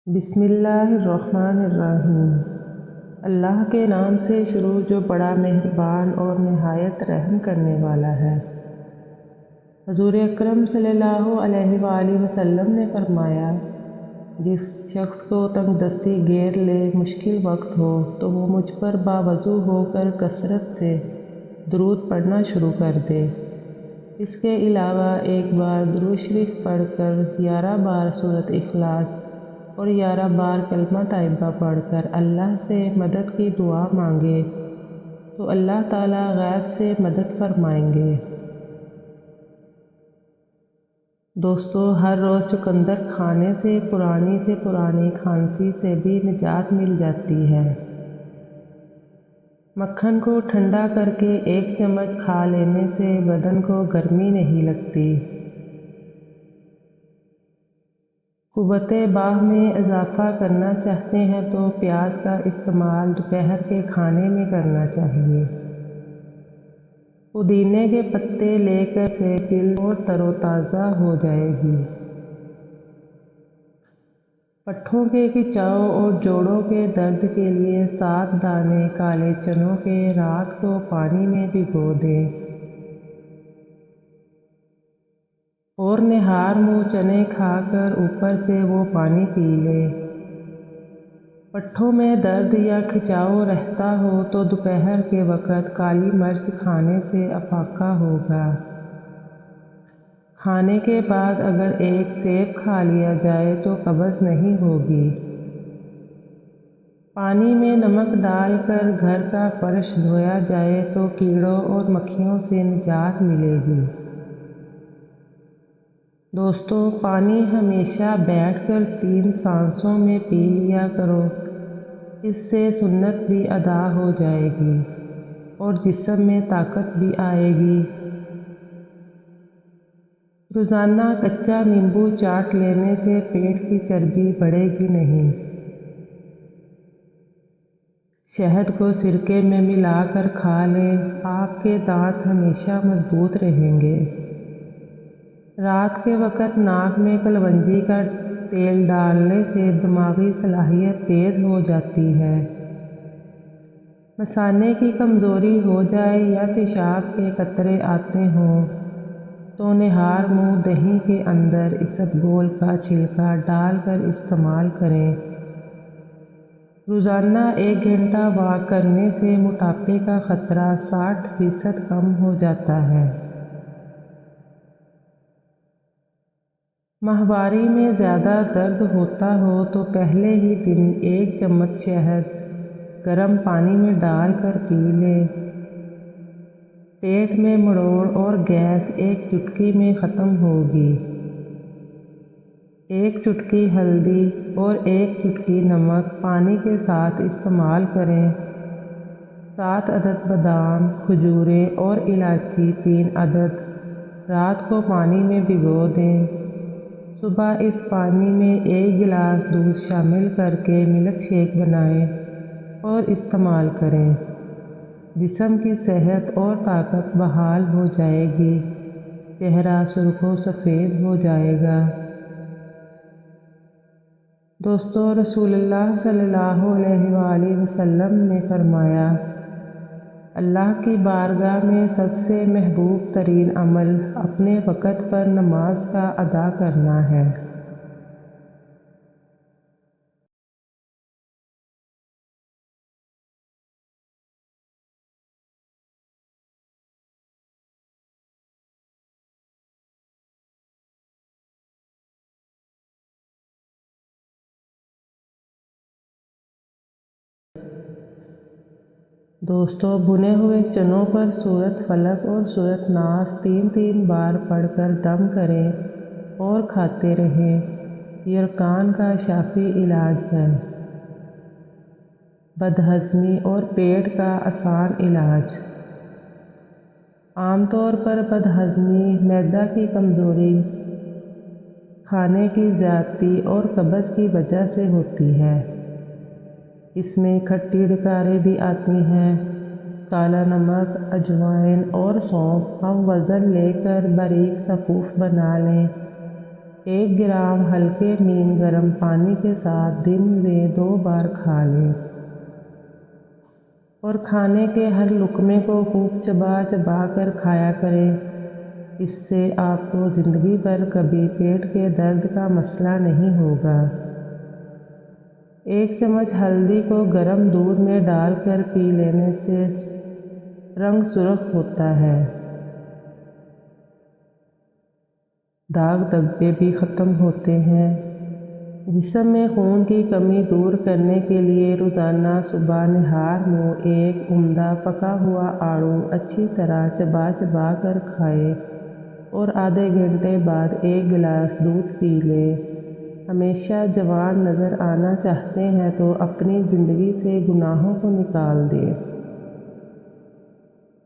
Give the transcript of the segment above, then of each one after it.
بسم اللہ الرحمن الرحیم۔ اللہ کے نام سے شروع جو بڑا مہربان اور نہایت رحم کرنے والا ہے۔ حضور اکرم صلی اللہ علیہ وآلہ وسلم نے فرمایا، جس شخص کو تنگ دستی گھیر لے، مشکل وقت ہو، تو وہ مجھ پر باوضو ہو کر کثرت سے درود پڑھنا شروع کر دے۔ اس کے علاوہ ایک بار درود شریف پڑھ کر 11 بار سورۃ اخلاص اور 11 بار کلمہ طیبہ پڑھ کر اللہ سے مدد کی دعا مانگے تو اللہ تعالیٰ غیب سے مدد فرمائیں گے۔ دوستو، ہر روز چقندر کھانے سے پرانی کھانسی سے بھی نجات مل جاتی ہے۔ مکھن کو ٹھنڈا کر کے 1 چمچ کھا لینے سے بدن کو گرمی نہیں لگتی۔ قوت باہ میں اضافہ کرنا چاہتے ہیں تو پیاز کا استعمال دوپہر کے کھانے میں کرنا چاہیے۔ پودینے کے پتے لے کر سے جلد اور تر و تازہ ہو جائے گی۔ پٹھوں کے کھچاؤ اور جوڑوں کے درد کے لیے 7 دانے کالے چنوں کے رات کو پانی میں بھگو دیں اور نہار منہ چنے کھا کر اوپر سے وہ پانی پی لے۔ پٹھوں میں درد یا کھچاؤ رہتا ہو تو دوپہر کے وقت کالی مرچ کھانے سے افاقہ ہوگا۔ کھانے کے بعد اگر 1 سیب کھا لیا جائے تو قبض نہیں ہوگی۔ پانی میں نمک ڈال کر گھر کا فرش دھویا جائے تو کیڑوں اور مکھیوں سے نجات ملے گی۔ دوستو، پانی ہمیشہ بیٹھ کر 3 سانسوں میں پی لیا کرو، اس سے سنت بھی ادا ہو جائے گی اور جسم میں طاقت بھی آئے گی۔ روزانہ کچا نیمبو چاٹ لینے سے پیٹ کی چربی بڑھے گی نہیں۔ شہد کو سرکے میں ملا کر کھا لیں، آپ کے دانت ہمیشہ مضبوط رہیں گے۔ رات کے وقت ناک میں کلونجی کا تیل ڈالنے سے دماغی صلاحیت تیز ہو جاتی ہے۔ مثانے کی کمزوری ہو جائے یا پیشاب کے قطرے آتے ہوں تو نہار منہ دہی کے اندر اسبگول کا چھلکا ڈال کر استعمال کریں۔ روزانہ 1 گھنٹہ واک کرنے سے موٹاپے کا خطرہ 60% کم ہو جاتا ہے۔ ماہواری میں زیادہ درد ہوتا ہو تو پہلے ہی دن 1 چمچ شہد گرم پانی میں ڈال کر پی لیں۔ پیٹ میں مڑوڑ اور گیس 1 چٹکی میں ختم ہوگی۔ 1 چٹکی ہلدی اور 1 چٹکی نمک پانی کے ساتھ استعمال کریں۔ 7 عدد بادام، کھجوریں اور الائچی 3 عدد رات کو پانی میں بھگو دیں۔ صبح اس پانی میں 1 گلاس دودھ شامل کر کے ملک شیک بنائیں اور استعمال کریں۔ جسم کی صحت اور طاقت بحال ہو جائے گی، چہرہ سرخ و سفید ہو جائے گا۔ دوستو، رسول اللہ صلی اللہ علیہ وآلہ وسلم نے فرمایا، اللہ کی بارگاہ میں سب سے محبوب ترین عمل اپنے وقت پر نماز کا ادا کرنا ہے۔ دوستو، بھنے ہوئے چنوں پر سورۃ فلق اور سورۃ ناس 3 بار پڑھ کر دم کریں اور کھاتے رہیں۔ یہ رکان کا شافی علاج ہے۔ بدہضمی اور پیٹ کا آسان علاج۔ عام طور پر بدہضمی، معدہ کی کمزوری، کھانے کی زیادتی اور قبض کی وجہ سے ہوتی ہے۔ اس میں کھٹی ڈکاریں بھی آتی ہیں۔ کالا نمک، اجوائن اور سونف ہم وزن لے کر باریک صفوف بنا لیں 1 گرام ہلکے نیم گرم پانی کے ساتھ دن میں 2 بار کھا لیں اور کھانے کے ہر لقمے کو خوب چبا چبا کر کھایا کریں۔ اس سے آپ کو زندگی بھر کبھی پیٹ کے درد کا مسئلہ نہیں ہوگا۔ 1 چمچ ہلدی کو گرم دودھ میں ڈال کر پی لینے سے رنگ سرخ ہوتا ہے۔ داغ دھبے بھی ختم ہوتے ہیں۔ جسم میں خون کی کمی دور کرنے کے لیے روزانہ صبح نہار منہ ایک عمدہ پکا ہوا آڑو اچھی طرح چبا چبا کر کھائیں اور آدھے گھنٹے بعد 1 گلاس دودھ پی لیں۔ ہمیشہ جوان نظر آنا چاہتے ہیں تو اپنی زندگی سے گناہوں کو نکال دیں۔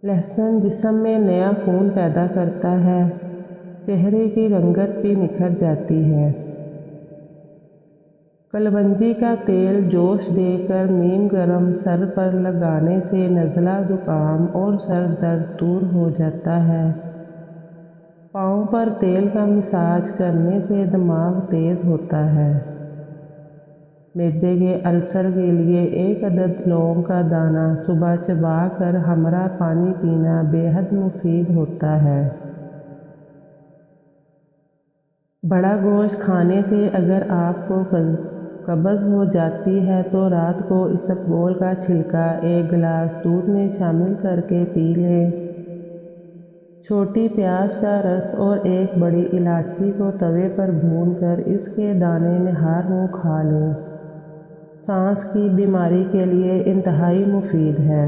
لہسن جسم میں نیا خون پیدا کرتا ہے، چہرے کی رنگت بھی نکھر جاتی ہے۔ کلونجی کا تیل جوش دے کر نیم گرم سر پر لگانے سے نزلہ زکام اور سر درد دور ہو جاتا ہے۔ پاؤں پر تیل کا مساج کرنے سے دماغ تیز ہوتا ہے۔ معدے کے السر کے لیے 1 عدد لونگ کا دانہ صبح چبا کر ہمرا پانی پینا بے حد مفید ہوتا ہے۔ بڑا گوشت کھانے سے اگر آپ کو قبض ہو جاتی ہے تو رات کو اسبگول کا چھلکا 1 گلاس دودھ میں شامل کر کے پی لیں۔ چھوٹی پیاز کا رس اور 1 بڑی الائچی کو توے پر بھون کر اس کے دانے نہار منہ کھا لیں۔ سانس کی بیماری کے لیے انتہائی مفید ہے۔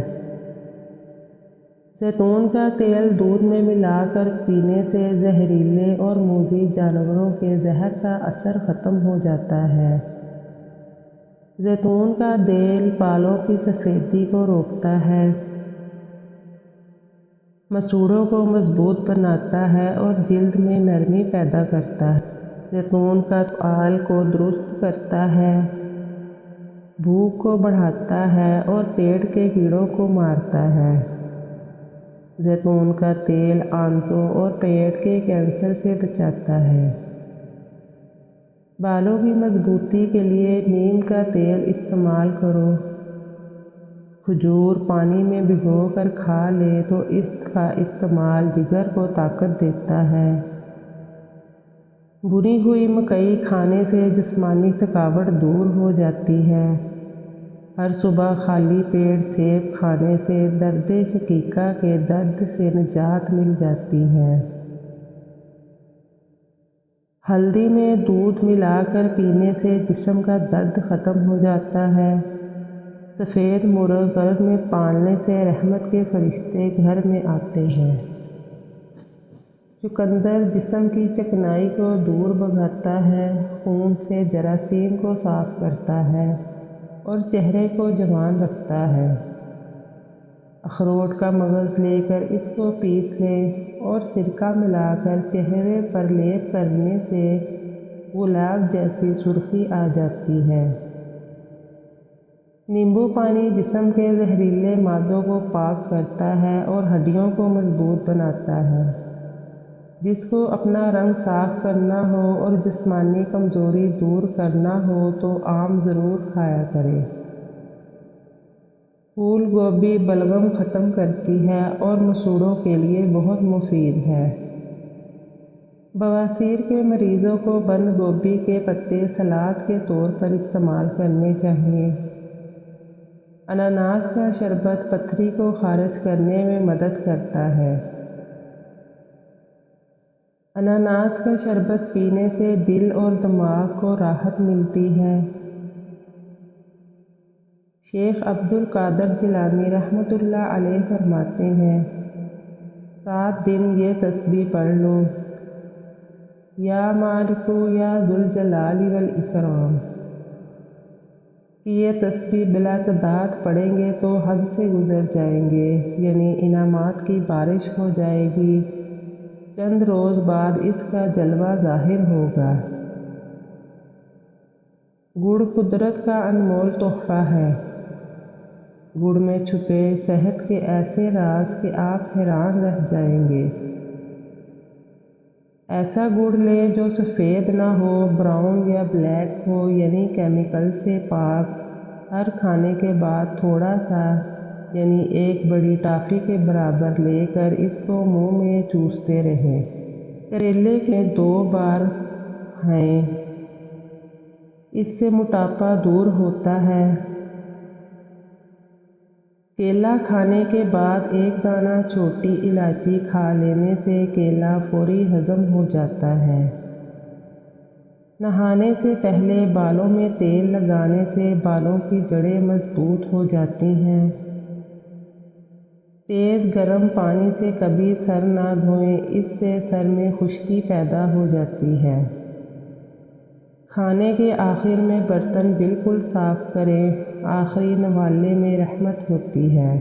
زیتون کا تیل دودھ میں ملا کر پینے سے زہریلے اور موذی جانوروں کے زہر کا اثر ختم ہو جاتا ہے۔ زیتون کا تیل بالوں کی سفیدی کو روکتا ہے، مسوڑھوں کو مضبوط بناتا ہے اور جلد میں نرمی پیدا کرتا ہے۔ زیتون کا تیل کو درست کرتا ہے، بھوک کو بڑھاتا ہے اور پیٹ کے کیڑوں کو مارتا ہے۔ زیتون کا تیل آنتوں اور پیٹ کے کینسر سے بچاتا ہے۔ بالوں کی مضبوطی کے لیے نیم کا تیل استعمال کرو۔ کھجور پانی میں بھگو کر کھا لیں تو اس کا استعمال جگر کو طاقت دیتا ہے۔ بھنی ہوئی مکئی کھانے سے جسمانی تھکاوٹ دور ہو جاتی ہے۔ ہر صبح خالی پیٹ سیب کھانے سے درد شقیقہ کے درد سے نجات مل جاتی ہے۔ ہلدی میں دودھ ملا کر پینے سے جسم کا درد ختم ہو جاتا ہے۔ سفید مرغ گھر میں پالنے سے رحمت کے فرشتے گھر میں آتے ہیں۔ چقندر جسم کی چکنائی کو دور بھگاتا ہے، خون سے جراثیم کو صاف کرتا ہے اور چہرے کو جوان رکھتا ہے۔ اخروٹ کا مغز لے کر اس کو پیس لیں اور سرکہ ملا کر چہرے پر لیپ کرنے سے گلاب جیسی سرخی آ جاتی ہے۔ نیمبو پانی جسم کے زہریلے مادوں کو پاک کرتا ہے اور ہڈیوں کو مضبوط بناتا ہے۔ جس کو اپنا رنگ صاف کرنا ہو اور جسمانی کمزوری دور کرنا ہو تو آم ضرور کھایا کرے۔ پھول گوبھی بلغم ختم کرتی ہے اور مسوڑھوں کے لیے بہت مفید ہے۔ بواسیر کے مریضوں کو بند گوبھی کے پتے سلاد کے طور پر استعمال کرنے چاہیے۔ اناناس کا شربت پتھری کو خارج کرنے میں مدد کرتا ہے۔ اناناس کا شربت پینے سے دل اور دماغ کو راحت ملتی ہے۔ شیخ عبد القادر جیلانی رحمۃ اللہ علیہ فرماتے ہیں، 7 دن یہ تسبیح پڑھ لو، یا مالک یا ذوالجلال والاکرام۔ یہ تسبیح بلا تعداد پڑھیں گے تو حد سے گزر جائیں گے، یعنی انعامات کی بارش ہو جائے گی۔ چند روز بعد اس کا جلوہ ظاہر ہوگا۔ گڑ قدرت کا انمول تحفہ ہے۔ گڑ میں چھپے صحت کے ایسے راز کہ آپ حیران رہ جائیں گے۔ ایسا گڑ لیں جو سفید نہ ہو، براؤن یا بلیک ہو، یعنی کیمیکل سے پاک۔ ہر کھانے کے بعد تھوڑا سا، یعنی ایک بڑی ٹافی کے برابر لے کر اس کو منہ میں چوستے رہیں۔ کریلے کے 2 بار کھائیں، اس سے موٹاپا دور ہوتا ہے۔ کیلا کھانے کے بعد 1 دانہ چھوٹی الائچی کھا لینے سے کیلا فوری ہضم ہو جاتا ہے۔ نہانے سے پہلے بالوں میں تیل لگانے سے بالوں کی جڑیں مضبوط ہو جاتی ہیں۔ تیز گرم پانی سے کبھی سر نہ دھوئیں، اس سے سر میں خشکی پیدا ہو جاتی ہے۔ کھانے کے آخر میں برتن بالکل صاف کریں، آخری نوالے میں رحمت ہوتی ہے۔